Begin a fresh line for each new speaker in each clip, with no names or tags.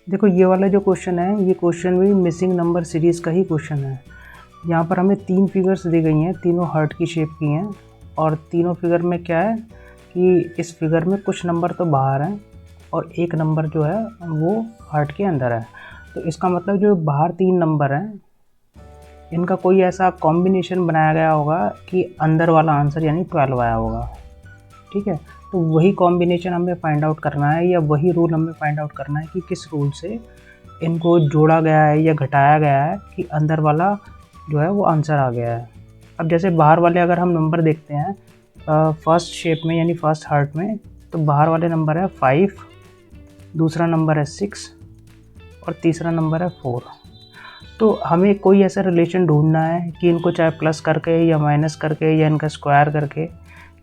देखो ये वाला जो क्वेश्चन है, ये क्वेश्चन भी मिसिंग नंबर सीरीज़ का ही क्वेश्चन है। यहाँ पर हमें 3 फिगर्स दी गई हैं, तीनों हार्ट की शेप की हैं और तीनों फिगर में क्या है कि इस फिगर में कुछ नंबर तो बाहर हैं और एक नंबर जो है वो हार्ट के अंदर है। तो इसका मतलब जो बाहर 3 नंबर हैं, इनका कोई ऐसा कॉम्बिनेशन बनाया गया होगा कि अंदर वाला आंसर यानी 12 आया होगा। ठीक है, तो वही कॉम्बिनेशन हमें फाइंड आउट करना है या वही रूल हमें फाइंड आउट करना है कि किस रूल से इनको जोड़ा गया है या घटाया गया है कि अंदर वाला जो है वो आंसर आ गया है। अब जैसे बाहर वाले अगर हम नंबर देखते हैं फर्स्ट शेप में यानी फर्स्ट हार्ट में, तो बाहर वाले नंबर है 5, दूसरा नंबर है 6 और तीसरा नंबर है 4। तो हमें कोई ऐसा रिलेशन ढूंढना है कि इनको चाहे प्लस करके या माइनस करके या इनका स्क्वायर करके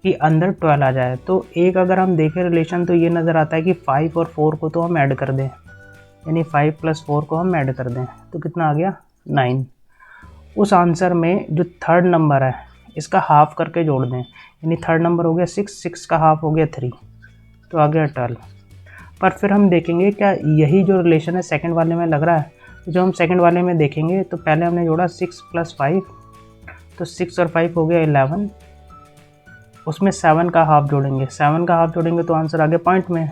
कि अंदर 12 आ जाए। तो एक अगर हम देखें रिलेशन तो ये नज़र आता है कि 5 और 4 को तो हम ऐड कर दें, यानी 5 + 4 को हम ऐड कर दें तो कितना आ गया 9। उस आंसर में जो थर्ड नंबर है इसका हाफ करके जोड़ दें, यानी थर्ड नंबर हो गया 6, 6 का हाफ हो गया 3, तो आ गया 12। पर फिर हम देखेंगे क्या यही जो रिलेशन है सेकंड वाले में लग रहा है। तो जब हम सेकंड वाले में देखेंगे तो पहले हमने जोड़ा 6 + 5, तो 6 और 5 हो गया 11, उसमें 7 का हाफ जोड़ेंगे, 7 का हाफ जोड़ेंगे तो आंसर आ गया पॉइंट में।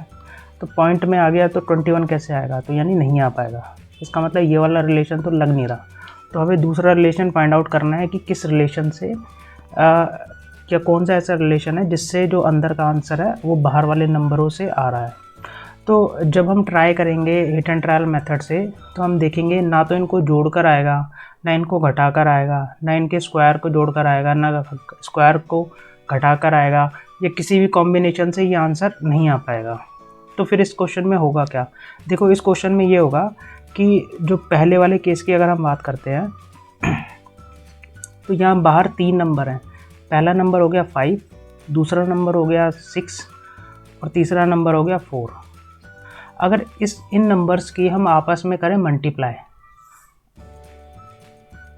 तो पॉइंट में आ गया तो 21 कैसे आएगा, तो यानी नहीं आ पाएगा। इसका मतलब ये वाला रिलेशन तो लग नहीं रहा। तो हमें दूसरा रिलेशन फाइंड आउट करना है कि किस रिलेशन से क्या कौन सा ऐसा रिलेशन है जिससे जो अंदर का आंसर है वो बाहर वाले नंबरों से आ रहा है। तो जब हम ट्राई करेंगे हिट एंड ट्रायल मेथड से तो हम देखेंगे ना तो इनको जोड़कर आएगा, ना इनको घटाकर आएगा, ना इनके स्क्वायर को जोड़कर आएगा, ना स्क्वायर को घटाकर आएगा, या किसी भी कॉम्बिनेशन से ये आंसर नहीं आ पाएगा। तो फिर इस क्वेश्चन में होगा क्या? देखो इस क्वेश्चन में ये होगा कि जो पहले वाले केस की अगर हम बात करते हैं तो यहाँ बाहर 3 नंबर हैं। पहला नंबर हो गया 5, दूसरा नंबर हो गया 6 और तीसरा नंबर हो गया 4। अगर इन नंबर्स की हम आपस में करें मल्टीप्लाई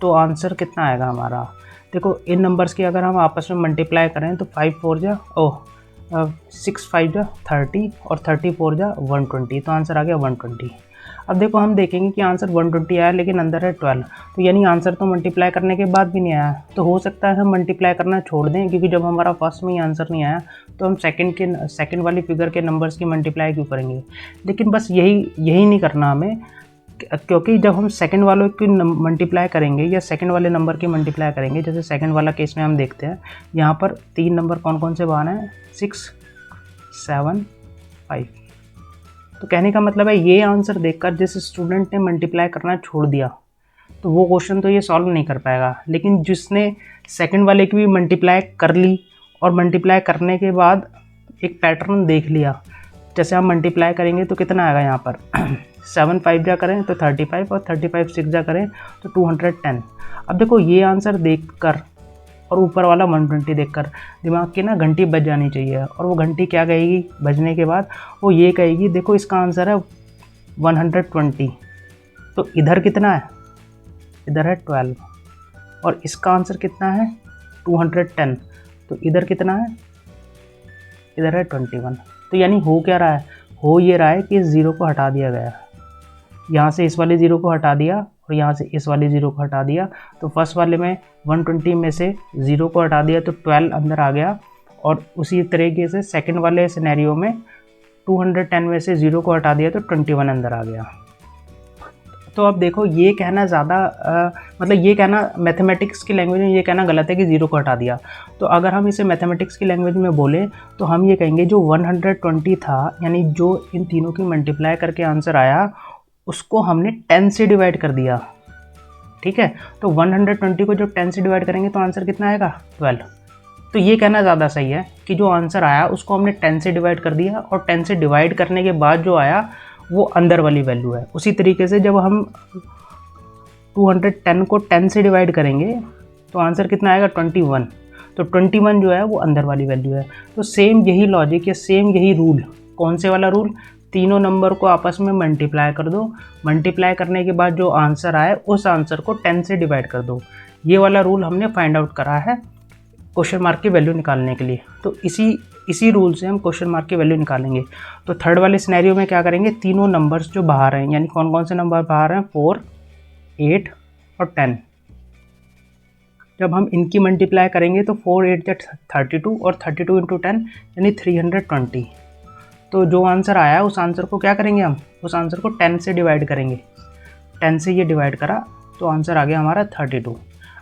तो आंसर कितना आएगा हमारा? देखो इन नंबर्स की अगर हम आपस में मल्टीप्लाई करें तो 5 4 जा 6 5 जा 30 और 30 4 जा 120, तो आंसर आ गया 120। अब देखो हम देखेंगे कि आंसर 120 आया लेकिन अंदर है 12, तो यानी आंसर तो मल्टीप्लाई करने के बाद भी नहीं आया। तो हो सकता है हम मल्टीप्लाई करना छोड़ दें, क्योंकि जब हमारा फर्स्ट में ही आंसर नहीं आया तो हम सेकंड वाली फिगर के नंबर्स की मल्टीप्लाई क्यों करेंगे। लेकिन बस यही नहीं करना हमें, क्योंकि जब हम सेकंड वालों की मल्टीप्लाई करेंगे या सेकंड वाले नंबर की मल्टीप्लाई करेंगे, जैसे सेकंड वाला केस में हम देखते हैं यहाँ पर 3 नंबर कौन कौन से बाहर हैं, 6 7 5। तो कहने का मतलब है ये आंसर देखकर जिस स्टूडेंट ने मल्टीप्लाई करना छोड़ दिया तो वो क्वेश्चन तो ये सॉल्व नहीं कर पाएगा, लेकिन जिसने सेकंड वाले की भी मल्टीप्लाई कर ली और मल्टीप्लाई करने के बाद एक पैटर्न देख लिया, जैसे हम मल्टीप्लाई करेंगे तो कितना आएगा यहाँ पर 7 5 जा करें तो 35 और 35 6 जा करें तो 210। अब देखो ये आंसर देखकर और ऊपर वाला 120 देखकर दिमाग की ना घंटी बज जानी चाहिए, और वो घंटी क्या कहेगी बजने के बाद, वो ये कहेगी देखो इसका आंसर है 120, तो इधर कितना है, इधर है 12 और इसका आंसर कितना है 210, तो इधर कितना है, इधर है 21। तो यानी हो क्या रहा है, हो ये रहा है कि इस ज़ीरो को हटा दिया गया, यहाँ से इस वाले ज़ीरो को हटा दिया और यहाँ से इस वाले ज़ीरो को हटा दिया। तो फर्स्ट वाले में 120 में से ज़ीरो को हटा दिया तो 12 अंदर आ गया, और उसी तरीके से सेकंड वाले सिनेरियो में 210 में से ज़ीरो को हटा दिया तो 21 अंदर आ गया। तो अब देखो ये कहना मतलब ये कहना मैथमेटिक्स की लैंग्वेज में ये कहना गलत है कि ज़ीरो को हटा दिया। तो अगर हम इसे मैथमेटिक्स की लैंग्वेज में बोलें तो हम ये कहेंगे जो 120 था, यानी जो इन तीनों की मल्टीप्लाई करके आंसर आया उसको हमने 10 से डिवाइड कर दिया। ठीक है, तो 120 को जब 10 से डिवाइड करेंगे तो आंसर कितना आएगा 12। तो ये कहना ज़्यादा सही है कि जो आंसर आया उसको हमने 10 से डिवाइड कर दिया, और 10 से डिवाइड करने के बाद जो आया वो अंदर वाली वैल्यू है। उसी तरीके से जब हम 210 को 10 से डिवाइड करेंगे तो आंसर कितना आएगा 21, तो 21 जो है वो अंदर वाली वैल्यू है। तो सेम यही लॉजिक या सेम यही रूल, कौन से वाला रूल, तीनों नंबर को आपस में मल्टीप्लाई कर दो, मल्टीप्लाई करने के बाद जो आंसर आए उस आंसर को 10 से डिवाइड कर दो, ये वाला रूल हमने फाइंड आउट करा है क्वेश्चन मार्क की वैल्यू निकालने के लिए। तो इसी रूल से हम क्वेश्चन मार्क की वैल्यू निकालेंगे। तो थर्ड वाले सिनेरियो में क्या करेंगे, तीनों नंबर्स जो बाहर हैं, यानी कौन कौन से नंबर बाहर हैं, 4, 8 और 10, जब हम इनकी मल्टीप्लाई करेंगे तो 4 8 जा 32 और 32 इंटू 10 यानी 320। तो जो आंसर आया है उस आंसर को क्या करेंगे, हम उस आंसर को 10 से डिवाइड करेंगे। 10 से ये डिवाइड करा तो आंसर आ गया हमारा 32।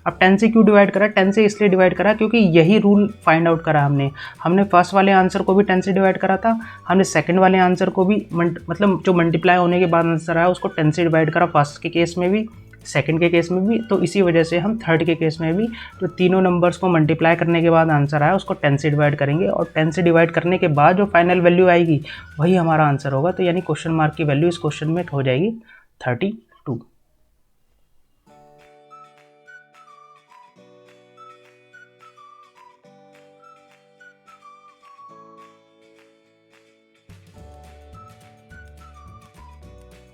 अब 10 से क्यों डिवाइड करा, 10 से इसलिए डिवाइड करा क्योंकि यही रूल फाइंड आउट करा हमने फर्स्ट वाले आंसर को भी 10 से डिवाइड करा था, हमने सेकंड वाले आंसर को भी मतलब जो मल्टीप्लाई होने के बाद आंसर आया उसको 10 से डिवाइड करा, फर्स्ट के केस में भी सेकंड के केस में भी। तो इसी वजह से हम थर्ड के केस में भी जो तीनों नंबर्स को मल्टीप्लाई करने के बाद आंसर आया उसको 10 से डिवाइड करेंगे, और 10 से डिवाइड करने के बाद जो फाइनल वैल्यू आएगी वही हमारा आंसर होगा। तो यानी क्वेश्चन मार्क की वैल्यू इस क्वेश्चन में हो जाएगी 32।